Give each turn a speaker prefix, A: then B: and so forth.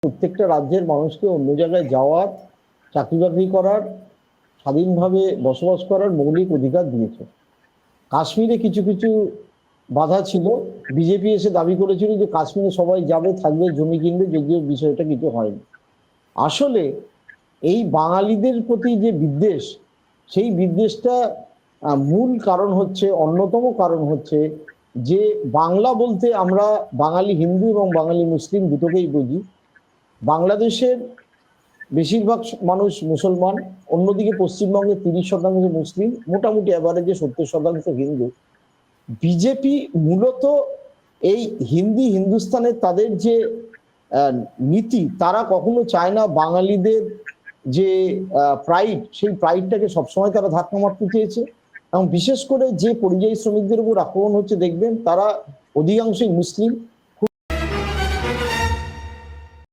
A: প্রত্যেকটা রাজ্যের মানুষকে অন্য জায়গায় যাওয়ার, চাকরি বাকরি করার, স্বাধীনভাবে বসবাস করার মৌলিক অধিকার দিয়েছে। কাশ্মীরে কিছু কিছু বাধা ছিল। বিজেপি এসে দাবি করেছিল যে কাশ্মীরে সবাই যাবে, থাকবে, জমি কিনবে, যদিও বিষয়টা কিছু হয়নি। আসলে এই বাঙালিদের প্রতি যে বিদ্বেষ, সেই বিদ্বেষটা মূল কারণ হচ্ছে, অন্যতম কারণ হচ্ছে যে বাংলা বলতে আমরা বাঙালি হিন্দু এবং বাঙালি মুসলিম দুটোকেই বুঝি। বাংলাদেশের বেশিরভাগ মানুষ মুসলমান, অন্যদিকে পশ্চিমবঙ্গে 30% মুসলিম, মোটামুটি অ্যাভারেজে 70% হিন্দু। বিজেপি মূলত এই হিন্দুস্তানের তাদের যে নীতি, তারা কখনো চায় না বাঙালিদের যে প্রাইড, সেই প্রাইডটাকে সবসময় তারা ধাক্কা মারতে চেয়েছে। এবং বিশেষ করে যে পরিযায়ী শ্রমিকদের উপর আক্রমণ হচ্ছে দেখবেন, তারা অধিকাংশই মুসলিম।